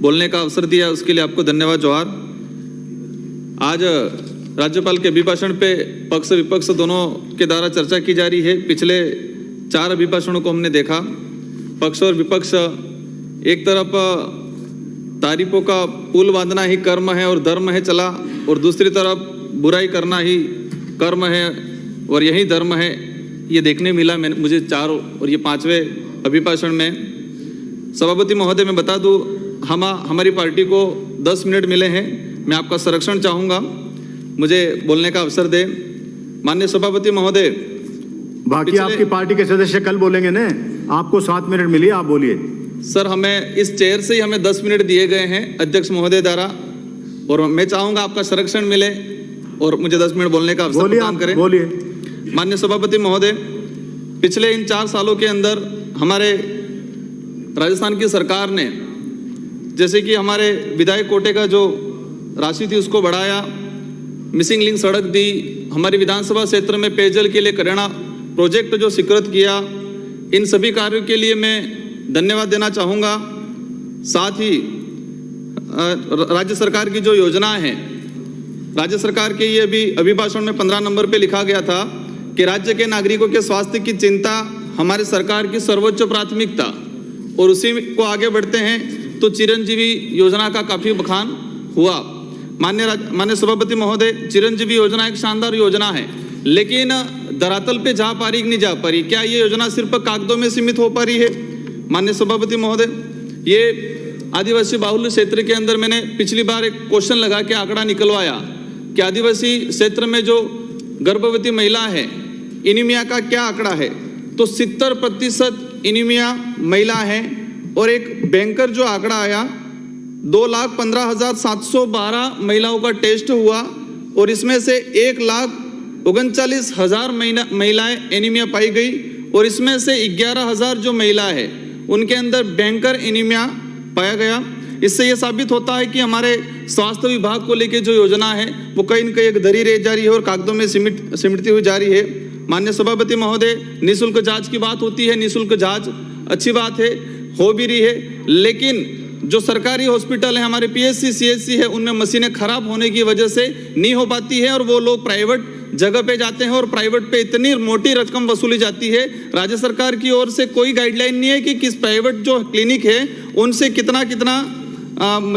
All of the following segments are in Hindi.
बोलने का अवसर दिया, उसके लिए आपको धन्यवाद। जोहार। आज राज्यपाल के अभिभाषण पे पक्ष विपक्ष दोनों के द्वारा चर्चा की जा रही है। पिछले 4 अभिभाषणों को हमने देखा। पक्ष और विपक्ष एक तरफ तारीफों का पुल बांधना ही कर्म है और धर्म है चला, और दूसरी तरफ बुराई करना ही कर्म है और यही धर्म है, ये देखने मिला मुझे 4 और ये 5वें अभिभाषण में। सभापति महोदय, मैं बता दूं, हमारी पार्टी को 10 मिनट मिले हैं। मैं आपका संरक्षण चाहूँगा, मुझे बोलने का अवसर दे। माननीय सभापति महोदय, बाकी आपकी पार्टी के सदस्य कल बोलेंगे ना, आपको 7 मिनट मिली, आप बोलिए। सर, हमें इस चेयर से ही हमें 10 मिनट दिए गए हैं अध्यक्ष महोदय द्वारा, और मैं चाहूँगा आपका संरक्षण मिले और मुझे 10 मिनट बोलने का अवसर प्रदान करें। बोलिए। माननीय सभापति महोदय, पिछले इन 4 सालों के अंदर हमारे राजस्थान की सरकार ने जैसे कि हमारे विधायक कोटे का जो राशि थी उसको बढ़ाया, मिसिंग लिंक सड़क दी, हमारी विधानसभा क्षेत्र में पेयजल के लिए करेणा प्रोजेक्ट जो स्वीकृत किया, इन सभी कार्यों के लिए मैं धन्यवाद देना चाहूँगा। साथ ही राज्य सरकार की जो योजना है, राज्य सरकार के ये भी अभिभाषण में 15 नंबर पे लिखा गया था कि राज्य के नागरिकों के स्वास्थ्य की चिंता हमारी सरकार की सर्वोच्च प्राथमिकता, और उसी को आगे बढ़ते हैं तो चिरंजीवी योजना का काफी बखान हुआ। माननीय सभापति महोदय, चिरंजीवी योजना एक शानदार योजना है, लेकिन धरातल पे जा पा रही कि नहीं जा पा रही? क्या ये योजना सिर्फ कागजों में सीमित हो पा रही है? माननीय सभापति महोदय, ये आदिवासी बाहुल्य क्षेत्र के अंदर मैंने पिछली बार एक क्वेश्चन लगा के आंकड़ा निकलवाया कि आदिवासी क्षेत्र में जो गर्भवती महिला है, एनीमिया का क्या आंकड़ा है, तो 70% एनीमिया महिला है, और एक बैंकर जो आंकड़ा आया 2,15,712 महिलाओं का टेस्ट हुआ, और इसमें से 1,39,000 महिलाएं एनीमिया पाई गई, और इसमें से 11,000 जो महिला है उनके अंदर बैंकर एनीमिया पाया गया। इससे यह साबित होता है कि हमारे स्वास्थ्य विभाग को लेकर जो योजना है वो कहीं न कहीं एक धरी रह जा रही है और कागजों में सिमटती हुई जा रही है। माननीय सभापति महोदय, निःशुल्क जांच की बात होती है, निःशुल्क जांच अच्छी बात है, हो भी रही है, लेकिन जो सरकारी हॉस्पिटल है, हमारे पीएचसी सीएचसी है, उनमें मशीनें खराब होने की वजह से नहीं हो पाती है, और वो लोग प्राइवेट जगह पे जाते हैं और प्राइवेट पे इतनी मोटी रकम वसूली जाती है। राज्य सरकार की ओर से कोई गाइडलाइन नहीं है कि किस प्राइवेट जो क्लिनिक है उनसे कितना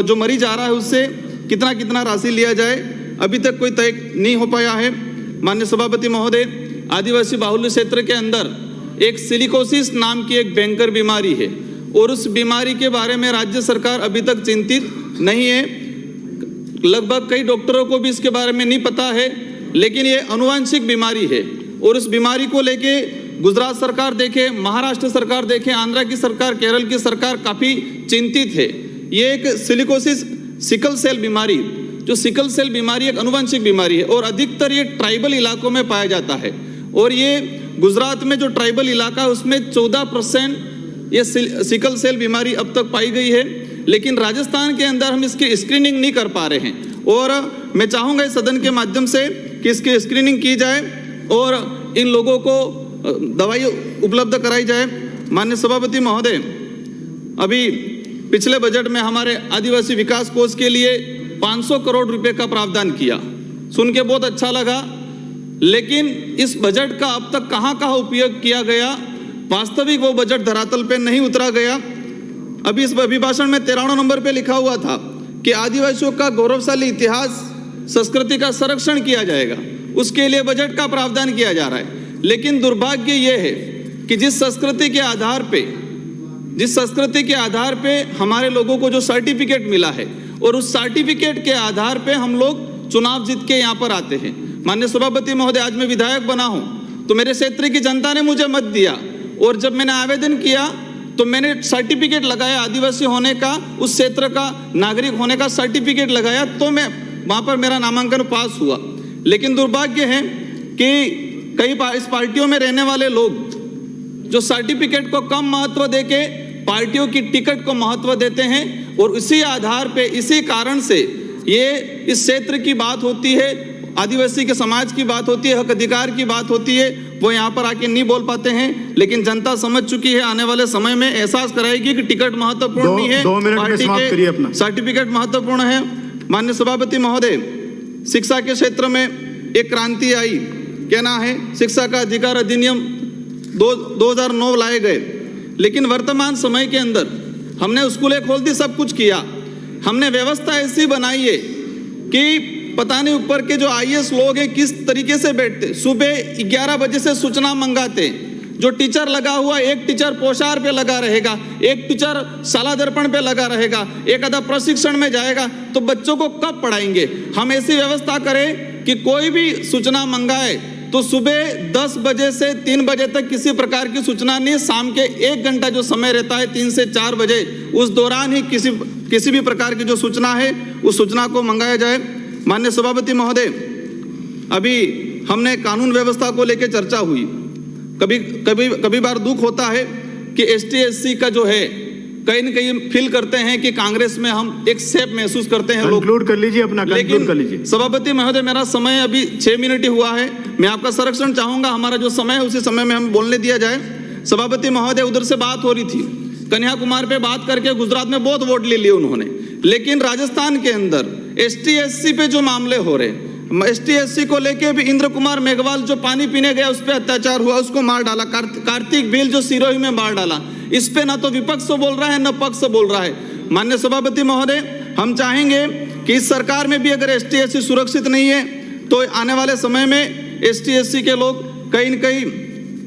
जो मरीज आ रहा है उससे कितना राशि लिया जाए, अभी तक कोई तय नहीं हो पाया है। माननीय सभापति महोदय, आदिवासी बाहुल्य क्षेत्र के अंदर एक सिलिकोसिस नाम की एक भयंकर बीमारी है, और उस बीमारी के बारे में राज्य सरकार अभी तक चिंतित नहीं है। लगभग कई डॉक्टरों को भी इसके बारे में नहीं पता है, लेकिन ये अनुवांशिक बीमारी है, और उस बीमारी को लेके गुजरात सरकार देखे, महाराष्ट्र सरकार देखे, आंध्र की सरकार, केरल की सरकार काफी चिंतित है। ये एक सिलिकोसिस सिकल सेल बीमारी, जो सिकल सेल बीमारी एक अनुवांशिक बीमारी है, और अधिकतर ये ट्राइबल इलाकों में पाया जाता है, और ये गुजरात में जो ट्राइबल इलाका है उसमें 14% ये सिकल सेल बीमारी अब तक पाई गई है, लेकिन राजस्थान के अंदर हम इसकी स्क्रीनिंग नहीं कर पा रहे हैं, और मैं चाहूँगा इस सदन के माध्यम से कि इसकी स्क्रीनिंग की जाए और इन लोगों को दवाई उपलब्ध कराई जाए। माननीय सभापति महोदय, अभी पिछले बजट में हमारे आदिवासी विकास कोष के लिए 500 करोड़ रुपए का प्रावधान किया, सुन के बहुत अच्छा लगा, लेकिन इस बजट का अब तक कहाँ उपयोग किया गया, वास्तविक वो बजट धरातल पे नहीं उतरा गया। अभी इस अभिभाषण में 13 नंबर पे लिखा हुआ था कि आदिवासियों का गौरवशाली इतिहास संस्कृति का संरक्षण किया जाएगा, उसके लिए बजट का प्रावधान किया जा रहा है, लेकिन दुर्भाग्य ये है कि जिस संस्कृति के आधार पे हमारे लोगों को जो सर्टिफिकेट मिला है, और उस सर्टिफिकेट के आधार पे हम लोग चुनाव जीत के यहाँ पर आते हैं। माननीय सभापति महोदय, आज मैं विधायक बना हूँ तो मेरे क्षेत्र की जनता ने मुझे मत दिया, और जब मैंने आवेदन किया तो मैंने सर्टिफिकेट लगाया आदिवासी होने का, उस क्षेत्र का नागरिक होने का सर्टिफिकेट लगाया, तो मैं वहाँ पर मेरा नामांकन पास हुआ। लेकिन दुर्भाग्य है कि कई इस पार्टियों में रहने वाले लोग जो सर्टिफिकेट को कम महत्व देके पार्टियों की टिकट को महत्व देते हैं, और इसी आधार पे, इसी कारण से ये इस क्षेत्र की बात होती है आदिवासी के समाज की बात होती है, हक अधिकार की बात होती है, वो यहाँ पर आके नहीं बोल पाते हैं। लेकिन जनता समझ चुकी है, आने वाले समय में एहसास कराएगी कि टिकट महत्वपूर्ण नहीं है, 2 मिनट में समाप्त करिए अपना। सर्टिफिकेट महत्वपूर्ण है। माननीय सभापति महोदय, शिक्षा के क्षेत्र में एक क्रांति आई, कहना है शिक्षा का अधिकार अधिनियम 2009 लाए गए, लेकिन वर्तमान समय के अंदर हमने स्कूलें खोल दी, सब कुछ किया, हमने व्यवस्था ऐसी बनाई है कि पता नहीं ऊपर के जो IAS लोग हैं किस तरीके से बैठते, सुबह 11 बजे से सूचना मंगाते, जो टीचर लगा हुआ, एक टीचर पोशार पे लगा रहेगा, एक टीचर शाला दर्पण पे लगा रहेगा, एक आधा प्रशिक्षण में जाएगा, तो बच्चों को कब पढ़ाएंगे? हम ऐसी व्यवस्था करें कि कोई भी सूचना मंगाए तो सुबह 10 बजे से 3 बजे तक किसी प्रकार की सूचना नहीं, शाम के 1 घंटा जो समय रहता है 3 से 4 बजे, उस दौरान ही किसी भी प्रकार की जो सूचना है उस सूचना को मंगाया जाए। माननीय सभापति महोदय, अभी हमने कानून व्यवस्था को लेकर चर्चा हुई। कभी बार दुख होता है कि ST SC का जो है कहीं न कहीं फील करते हैं कि कांग्रेस में हम एक सेफ महसूस करते हैं लोग। कंक्लूड कर लीजिए अपना, कंक्लूड कर लीजिए। सभापति महोदय, मेरा समय अभी 6 मिनट ही हुआ है, मैं आपका संरक्षण चाहूंगा, हमारा जो समय है उसी समय में हम बोलने दिया जाए। सभापति महोदय, उधर से बात हो रही थी, कन्याकुमारी पे बात करके गुजरात में बहुत वोट ले लिए उन्होंने, लेकिन राजस्थान के अंदर ST SC पे जो मामले हो रहे, ST SC को लेके भी इंद्र कुमार मेघवाल जो पानी पीने गया उस पर अत्याचार हुआ, उसको मार डाला, कार्तिक भील जो सिरोही में मार डाला, इस पे ना तो विपक्ष बोल रहा है न पक्ष बोल रहा है। माननीय सभापति महोदय, हम चाहेंगे कि इस सरकार में भी अगर ST SC सुरक्षित नहीं है तो आने वाले समय में ST SC के लोग कहीं न कहीं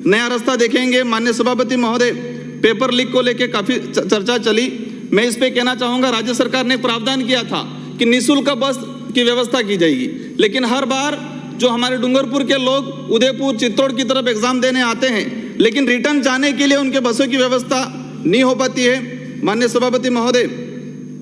नया रास्ता देखेंगे। माननीय सभापति महोदय, पेपर लीक को लेके काफी चर्चा चली, मैं इस पे कहना चाहूंगा, राज्य सरकार ने प्रावधान किया था कि निःशुल्क बस की व्यवस्था की जाएगी, लेकिन हर बार जो हमारे डूंगरपुर के लोग उदयपुर चित्तौड़ की तरफ एग्जाम देने आते हैं, लेकिन रिटर्न जाने के लिए उनके बसों की व्यवस्था नहीं हो पाती है। माननीय सभापति महोदय,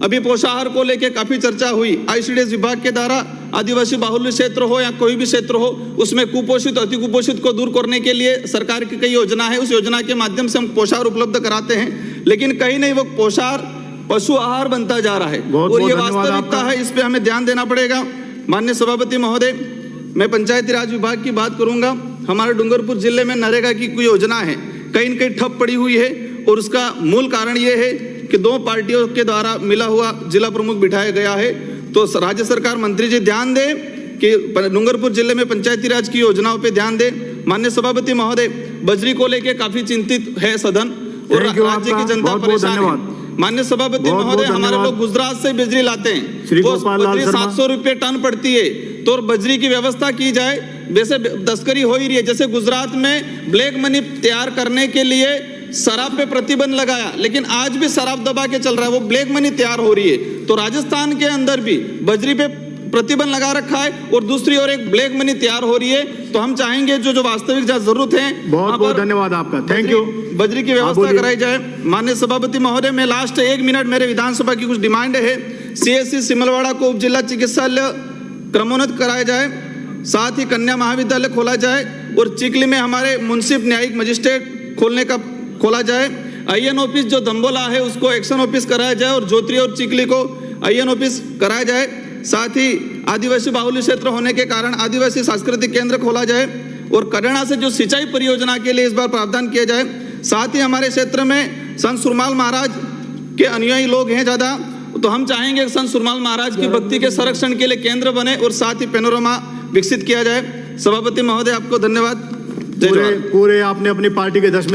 अभी पोषाहार को लेके काफी चर्चा हुई। ICDS विभाग के द्वारा आदिवासी बाहुल्य क्षेत्र हो या कोई भी क्षेत्र हो, उसमें कुपोषित अति कुपोषित को दूर करने के लिए सरकार की कई योजना है, उस योजना के माध्यम से हम पोषाहार उपलब्ध कराते हैं, लेकिन कहीं नहीं वो पोषाहार पशु आहार बनता जा रहा है और ये वास्तविकता है, इस पे हमें ध्यान देना पड़ेगा। माननीय सभापति महोदय, मैं पंचायती राज विभाग की बात करूंगा। हमारे डूंगरपुर जिले में नरेगा की कोई योजना है, कहीं न कहीं ठप पड़ी हुई है और उसका मूल कारण ये है कि 2 पार्टियों के द्वारा मिला हुआ जिला प्रमुख बिठाया गया है। तो राज्य सरकार मंत्री जी ध्यान दे कि डूंगरपुर जिले में पंचायती राज की योजनाओं पे ध्यान दे। माननीय सभापति महोदय, बजरी को लेके काफी चिंतित है सदन और राज्य की जनता परेशान है। माननीय सभापति महोदय, हमारे लोग गुजरात से बिजली लाते हैं, वो बजरी 700 रुपये टन पड़ती है, तो बजरी की व्यवस्था की जाए। वैसे तस्करी हो ही रही है, जैसे गुजरात में ब्लैक मनी तैयार करने के लिए शराब पे प्रतिबंध लगाया, लेकिन आज भी शराब दबा के चल रहा है, वो ब्लैक मनी तैयार हो रही है। तो राजस्थान के अंदर भी बजरी पे प्रतिबंध लगा रखा है और दूसरी ओर एक ब्लैक मनी तैयार हो रही है। तो हम चाहेंगे जो वास्तविक जरूरत है, बहुत बहुत धन्यवाद आपका, थैंक यू, बजरी की व्यवस्था कराई जाए। माननीय सभापति महोदय, मैं लास्ट 1 मिनट, मेरे विधानसभा की कुछ डिमांड है। CSC सिमलवाड़ा को उप जिला चिकित्सालय क्रमोन्नत कराया जाए, साथ ही कन्या महाविद्यालय खोला जाए और चिखली में हमारे मुंसिफ न्यायिक मजिस्ट्रेट खोला जाए। IN ऑफिस जो दंबोला है उसको एक्शन ऑफिस कराया जाए और जोत्री और चिखली को IN ऑफिस कराया जाए। साथ ही आदिवासी बाहुल्य क्षेत्र होने के कारण आदिवासी सांस्कृतिक केंद्र खोला जाए और कड़ाना से जो सिंचाई परियोजना के लिए इस बार प्रावधान किया जाए। साथ ही हमारे क्षेत्र में संत सुरमाल महाराज के अनुयायी लोग हैं ज्यादा, तो हम चाहेंगे संत सुरमाल महाराज की भक्ति के संरक्षण के लिए केंद्र बने और साथ ही पेनोरमा विकसित किया जाए। सभापति महोदय, आपको धन्यवाद। पूरे आपने अपनी पार्टी के 10 मिनट